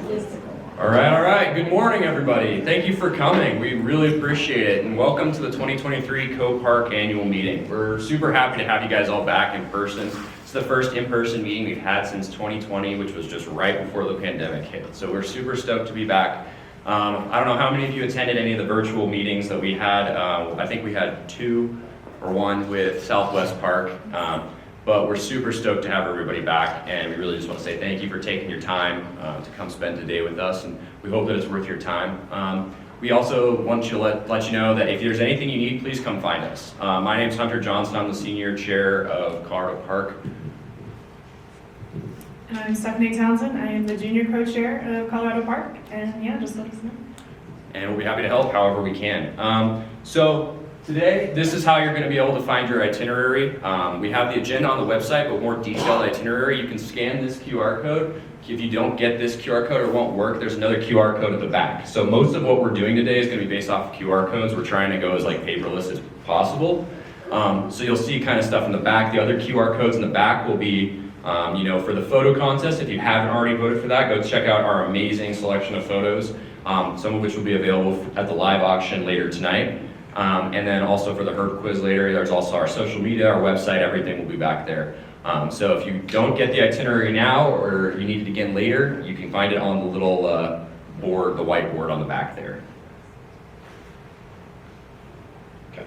All right. Good morning, everybody. Thank you for coming. We really appreciate it, and welcome to the 2023 COPARC annual meeting. We're super happy to have you guys all back in person. It's the first in-person meeting we've had since 2020, which was just right before the pandemic hit. So we're super stoked to be back. I don't know how many of you attended any of the virtual meetings that we had. I think we had 2 or 1 with Southwest Park. But we're super stoked to have everybody back, and we really just want to say thank you for taking your time to come spend the day with us, and we hope that it's worth your time. We also want to let you know that if there's anything you need, please come find us. My name's Hunter Johnson. I'm the senior chair of Colorado Park. And I'm Stephanie Townsend. I am the junior co-chair of Colorado Park, and yeah, just let us know. And we'll be happy to help however we can. So today, this is how you're going to be able to find your itinerary. We have the agenda on the website, but more detailed itinerary. You can scan this QR code. If you don't get this QR code or it won't work, there's another QR code at the back. So most of what we're doing today is going to be based off of QR codes. We're trying to go as paperless as possible. So you'll see kind of stuff in the back. The other QR codes in the back will be, for the photo contest. If you haven't already voted for that, go check out our amazing selection of photos, some of which will be available at the live auction later tonight. And then also for the Herb quiz later, there's also our social media, our website, everything will be back there. So if you don't get the itinerary now or you need it again later, you can find it on the little board, the whiteboard on the back there. Okay.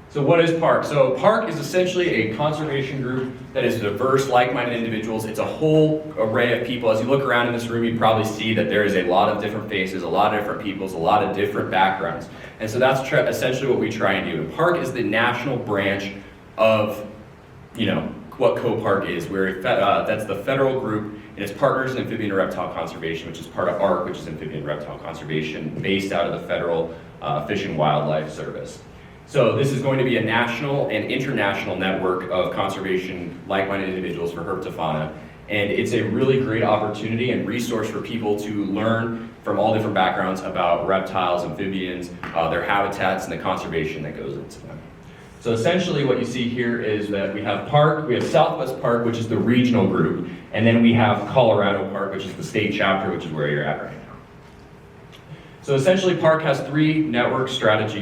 So what is PARC? So PARC is essentially a conservation group that is diverse, like-minded individuals. It's a whole array of people. As you look around in this room, you probably see that there is a lot of different faces, a lot of different peoples, a lot of different backgrounds. And so that's essentially what we try and do. And PARC is the national branch of, what COPARC is. That's the federal group, and it's Partners in Amphibian and Reptile Conservation, which is part of ARC, which is Amphibian and Reptile Conservation, based out of the Federal Fish and Wildlife Service. So this is going to be a national and international network of conservation like-minded individuals for herpetofauna, and it's a really great opportunity and resource for people to learn from all different backgrounds about reptiles, amphibians, their habitats, and the conservation that goes into them. So essentially what you see here is that we have PARC, we have Southwest Park, which is the regional group, and then we have Colorado Park, which is the state chapter, which is where you're at right now. So essentially, PARC has 3 network strategic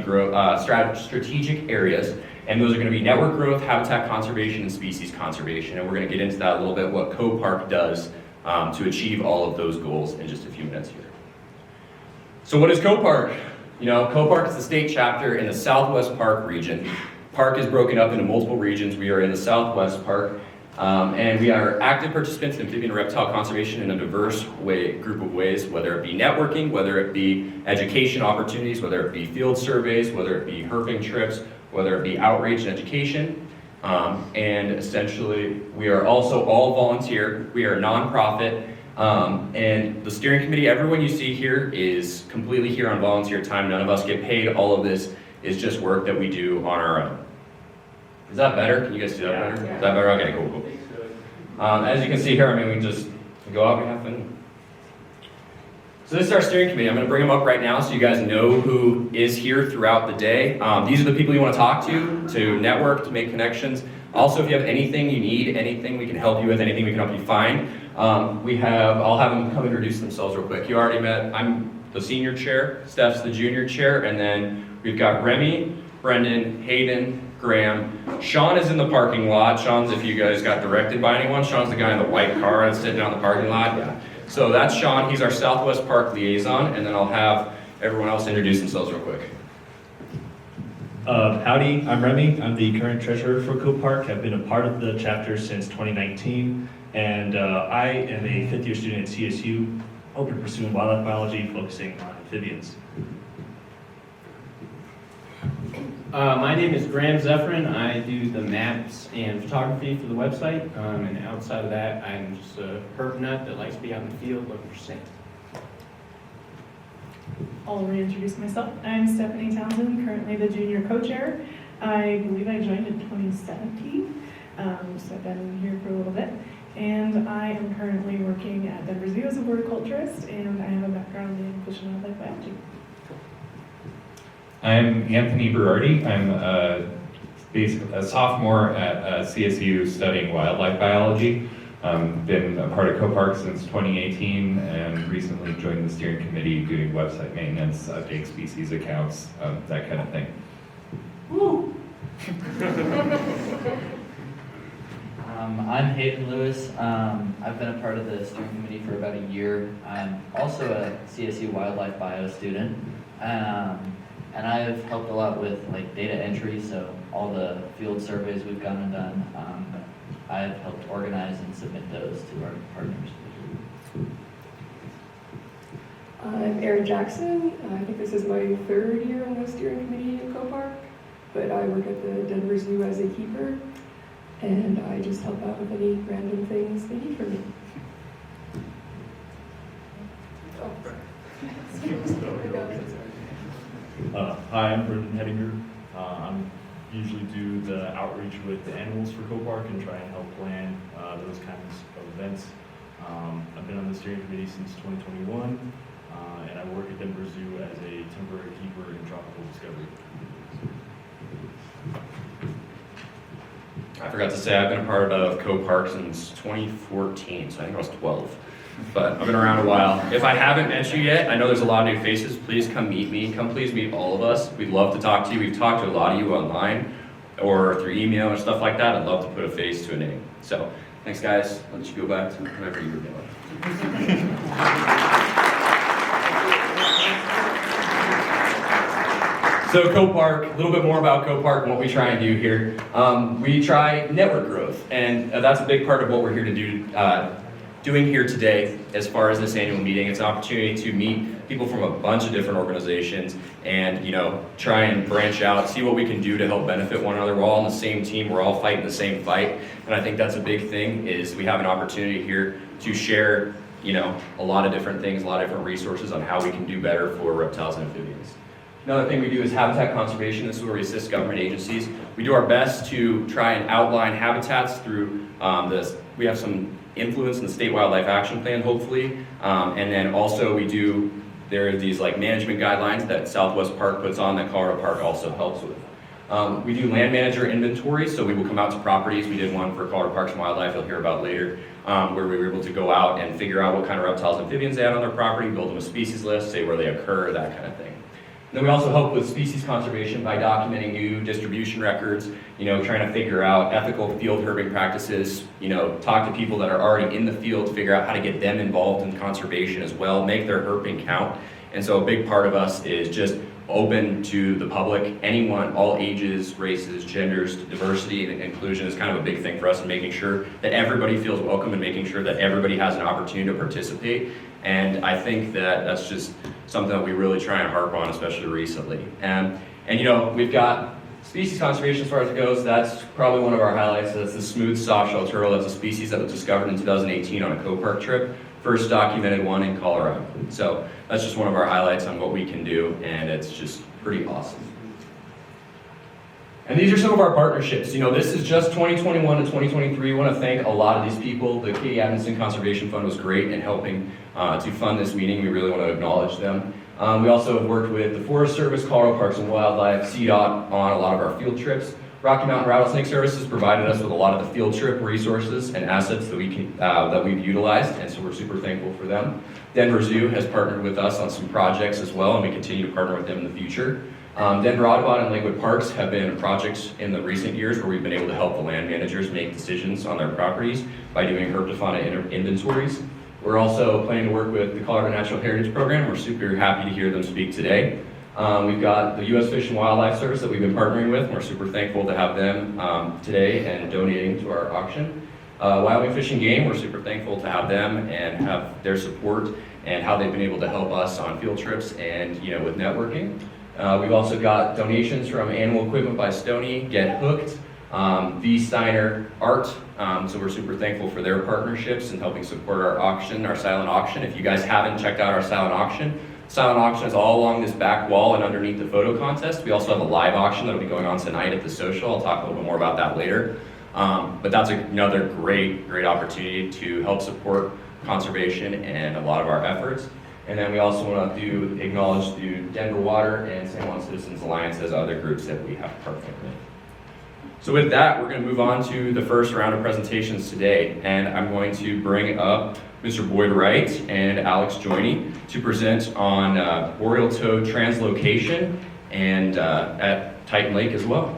areas, and those are going to be network growth, habitat conservation, and species conservation. And we're going to get into that a little bit, what COPARC does to achieve all of those goals in just a few minutes here. So what is COPARC? COPARC is the state chapter in the Southwest Park region. PARC is broken up into multiple regions. We are in the Southwest Park. And we are active participants in amphibian and reptile conservation in a diverse group of ways, whether it be networking, whether it be education opportunities, whether it be field surveys, whether it be herping trips, whether it be outreach and education. And essentially, we are also all volunteer. We are a nonprofit. And the steering committee, everyone you see here is completely here on volunteer time. None of us get paid. All of this is just work that we do on our own. Is that better? Can you guys see that better? Yeah. Is that better? Okay, cool. As you can see here, we just go out, we have fun. So this is our steering committee. I'm going to bring them up right now so you guys know who is here throughout the day. These are the people you want to talk to network, to make connections. Also, if you have anything you need, anything we can help you with, anything we can help you find, I'll have them come introduce themselves real quick. You already met, I'm the senior chair, Steph's the junior chair, and then we've got Remy, Brendan, Hayden, Graham. Sean is in the parking lot. Sean's, if you guys got directed by anyone, Sean's the guy in the white car that's sitting out in the parking lot. Yeah. So that's Sean. He's our Southwest Park liaison, and then I'll have everyone else introduce themselves real quick. Howdy, I'm Remy. I'm the current treasurer for COPARC. I've been a part of the chapter since 2019, and I am a 5th-year student at CSU, open to pursuing wildlife biology, focusing on amphibians. My name is Graham Zephyrin. I do the maps and photography for the website, and outside of that, I'm just a herp nut that likes to be out in the field looking for scent. I'll reintroduce myself. I'm Stephanie Townsend, currently the junior co-chair. I believe I joined in 2017, so I've been here for a little bit. And I am currently working at Denver Zoo as a horticulturist, and I have a background in fish and wildlife biology. I'm Anthony Berardi. I'm a sophomore at CSU studying wildlife biology. Been a part of COPARC since 2018 and recently joined the steering committee doing website maintenance, update species accounts, that kind of thing. Woo! I'm Hayden Lewis. I've been a part of the steering committee for about a year. I'm also a CSU wildlife bio student. And I've helped a lot with like data entry, so all the field surveys we've gone and done, I've helped organize and submit those to our partners. I'm Erin Jackson. I think this is my third year on the steering committee at COPARC, but I work at the Denver Zoo as a keeper, and I just help out with any random things they need from me. Hi, I'm Brendan Hedinger. I usually do the outreach with the animals for COPARC and try and help plan those kinds of events. I've been on the steering committee since 2021, and I work at Denver Zoo as a temporary keeper in tropical discovery. I forgot to say, I've been a part of COPARC since 2014, so I think I was 12. But I've been around a while. If I haven't met you yet, I know there's a lot of new faces. Please come meet me. Come please meet all of us. We'd love to talk to you. We've talked to a lot of you online or through email and stuff like that. I'd love to put a face to a name. So thanks, guys. I'll let you go back to whatever you were doing. So COPARC, a little bit more about COPARC and what we try and do here. We try network growth, and that's a big part of what we're here to do, doing here today as far as this annual meeting. It's an opportunity to meet people from a bunch of different organizations and, try and branch out, see what we can do to help benefit one another. We're all on the same team, we're all fighting the same fight, and I think that's a big thing, is we have an opportunity here to share, a lot of different things, a lot of different resources on how we can do better for reptiles and amphibians. Another thing we do is habitat conservation. This is where we assist government agencies. We do our best to try and outline habitats through this. We have some influence in the State Wildlife Action Plan, hopefully. And then also there are these like management guidelines that Southwest Park puts on that Colorado Park also helps with. We do land manager inventory, so we will come out to properties. We did one for Colorado Parks and Wildlife, you'll hear about later, where we were able to go out and figure out what kind of reptiles and amphibians they had on their property, build them a species list, say where they occur, that kind of thing. And then we also help with species conservation by documenting new distribution records, trying to figure out ethical field herbing practices, talk to people that are already in the field to figure out how to get them involved in conservation as well, make their herbing count. And so a big part of us is just open to the public, anyone, all ages, races, genders, diversity and inclusion is kind of a big thing for us, and making sure that everybody feels welcome and making sure that everybody has an opportunity to participate. And I think that that's just something that we really try and harp on, especially recently. And we've got species conservation as far as it goes. That's probably one of our highlights. That's the smooth soft-shell turtle. That's a species that was discovered in 2018 on a COPARC trip. First documented one in Colorado. So that's just one of our highlights on what we can do, and it's just pretty awesome. And these are some of our partnerships. This is just 2021 to 2023. We want to thank a lot of these people. The Katie Adamson Conservation Fund was great in helping to fund this meeting. We really want to acknowledge them. We also have worked with the Forest Service, Colorado Parks and Wildlife, CDOT on a lot of our field trips. Rocky Mountain Rattlesnake Services provided us with a lot of the field trip resources and assets that we've utilized, and so we're super thankful for them. Denver Zoo has partnered with us on some projects as well, and we continue to partner with them in the future. Denver Audubon and Lakewood Parks have been projects in the recent years where we've been able to help the land managers make decisions on their properties by doing herp to fauna inventories. We're also planning to work with the Colorado Natural Heritage Program. We're super happy to hear them speak today. We've got the U.S. Fish and Wildlife Service that we've been partnering with, and we're super thankful to have them today and donating to our auction. Wyoming Fish and Game, we're super thankful to have them and have their support and how they've been able to help us on field trips and with networking. We've also got donations from Animal Equipment by Stoney, Get Hooked, V. Steiner Art, so we're super thankful for their partnerships and helping support our auction, our silent auction. If you guys haven't checked out our silent auction is all along this back wall and underneath the photo contest. We also have a live auction that'll be going on tonight at the social. I'll talk a little bit more about that later. But that's another great opportunity to help support conservation and a lot of our efforts. And then we also want to acknowledge the Denver Water and San Juan Citizens Alliance as other groups that we have partnered with. So with that, we're going to move on to the first round of presentations today, and I'm going to bring up Mr. Boyd Wright and Alex Joyny to present on boreal toad translocation and at Titan Lake as well.